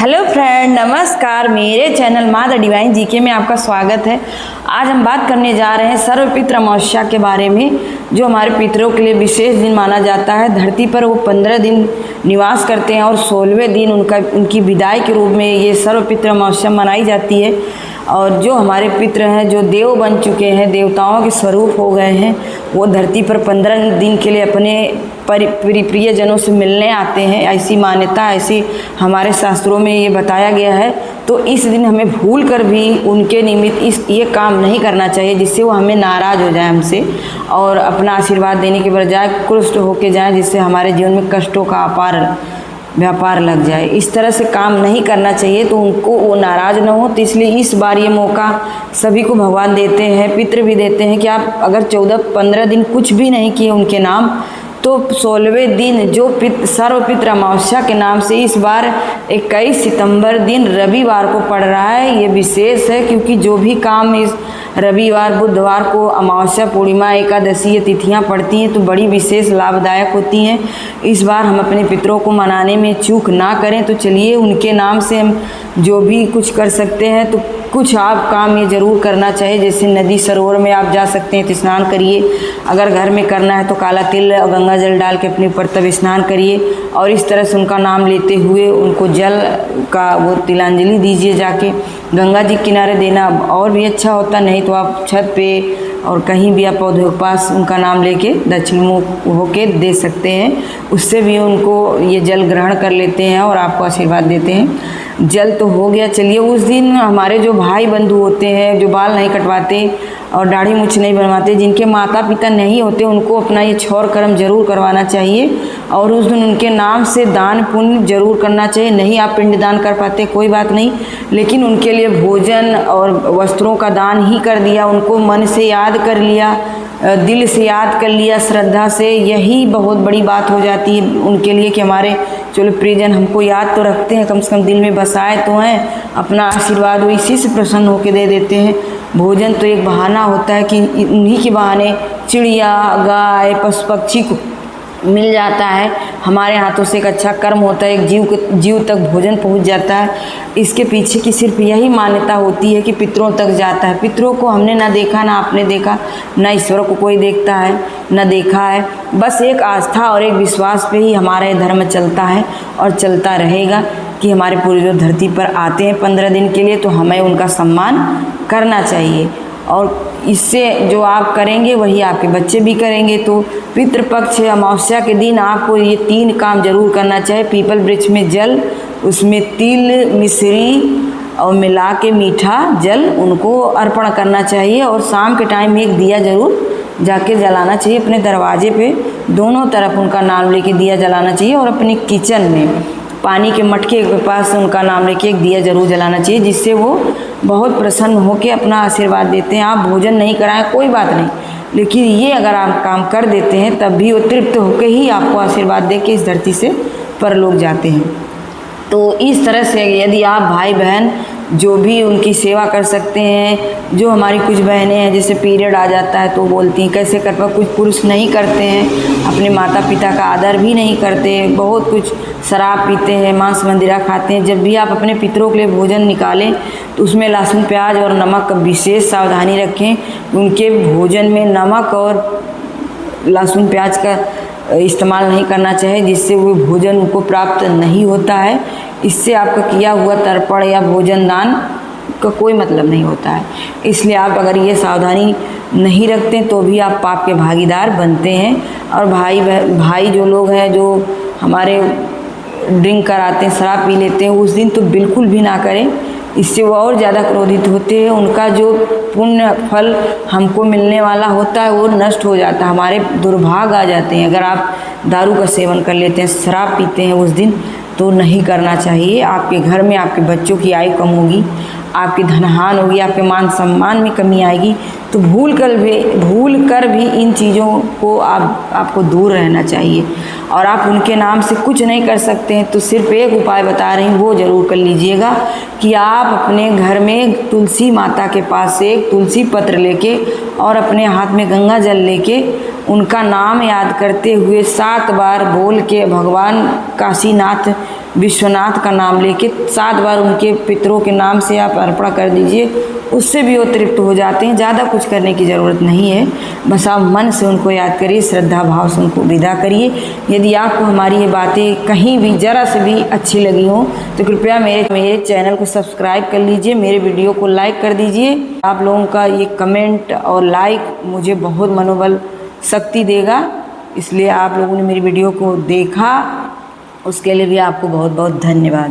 Hello friend, नमस्कार। मेरे channel माँ द डिवाइन जीके में आपका स्वागत है। आज हम बात करने जा रहे हैं सर्वपितृ अमावस्या के बारे में, जो हमारे पितरों के लिए विशेष दिन माना जाता है। धरती पर वो 15 दिन निवास करते हैं और 16वें दिन उनकी विदाई के रूप में ये सर्वपितृ अमावस्या मनाई जाती है। और जो हमारे पितृ हैं, जो देव बन चुके हैं, देवताओं के स्वरूप हो गए हैं, वो धरती पर 15 दिन के लिए अपने प्रियजनों से मिलने आते हैं। ऐसी मान्यता, ऐसी हमारे शास्त्रों में ये बताया गया है। तो इस दिन हमें भूल कर भी उनके निमित्त ये काम नहीं करना चाहिए जिससे वो हमें नाराज़ हो जाए हमसे और अपना आशीर्वाद देने के बजाय क्रुष्ट होके जाए, जिससे हमारे जीवन में कष्टों का अपार व्यापार लग जाए। इस तरह से काम नहीं करना चाहिए, तो उनको वो नाराज़ न हो। तो इसलिए इस बार ये मौका सभी को भगवान देते हैं, पितृ भी देते हैं कि आप अगर 14-15 दिन कुछ भी नहीं किए उनके नाम, तो 16वें दिन जो सर्वपितृ अमावस्या के नाम से इस बार 21 सितंबर दिन रविवार को पड़ रहा है। ये विशेष है क्योंकि जो भी काम इस रविवार, बुधवार को अमावस्या, पूर्णिमा, एकादशी ये तिथियाँ पड़ती हैं तो बड़ी विशेष लाभदायक होती हैं। इस बार हम अपने पितरों को मनाने में चूक ना करें। तो चलिए उनके नाम से हम जो भी कुछ कर सकते हैं, तो कुछ आप काम ये ज़रूर करना चाहिए। जैसे नदी सरोवर में आप जा सकते हैं तो स्नान करिए। अगर घर में करना है तो काला तिल और गंगा जल डाल के अपने ऊपर तब स्नान करिए और इस तरह से उनका नाम लेते हुए उनको जल का वो तिलांजलि दीजिए। जाके गंगा जी किनारे देना और भी अच्छा होता, नहीं तो आप छत पे और कहीं भी आप पौधों के पास उनका नाम लेके दक्षिण मुख होके दे सकते हैं। उससे भी उनको ये जल ग्रहण कर लेते हैं और आपको आशीर्वाद देते हैं। जल तो हो गया। चलिए उस दिन हमारे जो भाई बंधु होते हैं, जो बाल नहीं कटवाते और दाढ़ी मूछ नहीं बनवाते, जिनके माता पिता नहीं होते, उनको अपना ये छौर कर्म जरूर करवाना चाहिए और उस दिन उनके नाम से दान पुण्य जरूर करना चाहिए। नहीं आप पिंडदान कर पाते कोई बात नहीं, लेकिन उनके लिए भोजन और वस्त्रों का दान ही कर दिया, उनको मन से याद कर लिया, दिल से याद कर लिया, श्रद्धा से, यही बहुत बड़ी बात हो जाती है उनके लिए कि हमारे चलो प्रियजन हमको याद तो रखते हैं, कम से कम दिल में बसाए तो हैं, अपना आशीर्वाद वो इसी से प्रसन्न होकर दे देते हैं। भोजन तो एक बहाना होता है कि उन्हीं के बहाने चिड़िया, गाय, पशु पक्षी को मिल जाता है। हमारे हाथों से एक अच्छा कर्म होता है, एक जीव तक भोजन पहुंच जाता है। इसके पीछे की सिर्फ यही मान्यता होती है कि पितरों तक जाता है। पितरों को हमने ना देखा, ना आपने देखा, ना ईश्वर को कोई देखता है, ना देखा है। बस एक आस्था और एक विश्वास पे ही हमारा धर्म चलता है और चलता रहेगा कि हमारे पूर्वज धरती पर आते हैं 15 दिन के लिए, तो हमें उनका सम्मान करना चाहिए। और इससे जो आप करेंगे वही आपके बच्चे भी करेंगे। तो पितृपक्ष अमावस्या के दिन आपको ये 3 काम जरूर करना चाहिए। पीपल वृक्ष में जल, उसमें तिल, मिश्री और मिला के मीठा जल उनको अर्पण करना चाहिए। और शाम के टाइम में एक दिया जरूर जाके जलाना चाहिए अपने दरवाजे पे, दोनों तरफ उनका नाम लेके दिया जलाना चाहिए। और अपने किचन में पानी के मटके के पास उनका नाम लेके एक दिया जरूर जलाना चाहिए, जिससे वो बहुत प्रसन्न होकर अपना आशीर्वाद देते हैं। आप भोजन नहीं कराएं कोई बात नहीं, लेकिन ये अगर आप काम कर देते हैं तब भी वो तृप्त होकर ही आपको आशीर्वाद दे के इस धरती से परलोक जाते हैं। तो इस तरह से यदि आप भाई बहन जो भी उनकी सेवा कर सकते हैं। जो हमारी कुछ बहनें हैं जैसे पीरियड आ जाता है तो बोलती हैं कैसे कर पाए, कुछ पुरुष नहीं करते हैं, अपने माता पिता का आदर भी नहीं करते, बहुत कुछ शराब पीते हैं, मांस मंदिरा खाते हैं। जब भी आप अपने पितरों के लिए भोजन निकालें तो उसमें लहसुन प्याज और नमक का विशेष सावधानी रखें। उनके भोजन में नमक और लहसुन प्याज का इस्तेमाल नहीं करना चाहिए, जिससे वो भोजन उनको प्राप्त नहीं होता है। इससे आपका किया हुआ तर्पण या भोजन दान का कोई मतलब नहीं होता है। इसलिए आप अगर ये सावधानी नहीं रखते तो भी आप पाप के भागीदार बनते हैं। और भाई जो लोग हैं जो हमारे ड्रिंक कराते हैं, शराब पी लेते हैं, उस दिन तो बिल्कुल भी ना करें, इससे वो और ज़्यादा क्रोधित होते हैं। उनका जो पुण्य फल हमको मिलने वाला होता है वो नष्ट हो जाता है, हमारे दुर्भाग्य आ जाते हैं। अगर आप दारू का सेवन कर लेते हैं, शराब पीते हैं उस दिन, तो नहीं करना चाहिए। आपके घर में आपके बच्चों की आयु कम होगी, आपकी धनहान होगी, आपके मान सम्मान में कमी आएगी। तो भूल कर भी इन चीज़ों को आपको दूर रहना चाहिए। और आप उनके नाम से कुछ नहीं कर सकते हैं तो सिर्फ एक उपाय बता रही हूँ, वो ज़रूर कर लीजिएगा कि आप अपने घर में तुलसी माता के पास से एक तुलसी पत्र लेके और अपने हाथ में गंगा जल लेके उनका नाम याद करते हुए 7 बार बोल के भगवान काशीनाथ विश्वनाथ का नाम लेके 7 बार उनके पितरों के नाम से आप अर्पण कर दीजिए, उससे भी वो तृप्त हो जाते हैं। ज़्यादा कुछ करने की ज़रूरत नहीं है, बस आप मन से उनको याद करिए, श्रद्धा भाव से उनको विदा करिए। यदि आपको हमारी ये बातें कहीं भी ज़रा से भी अच्छी लगी हों तो कृपया मेरे चैनल को सब्सक्राइब कर लीजिए, मेरे वीडियो को लाइक कर दीजिए। आप लोगों का ये कमेंट और लाइक मुझे बहुत मनोबल शक्ति देगा, इसलिए आप लोगों ने मेरी वीडियो को देखा, उसके लिए भी आपको बहुत बहुत धन्यवाद।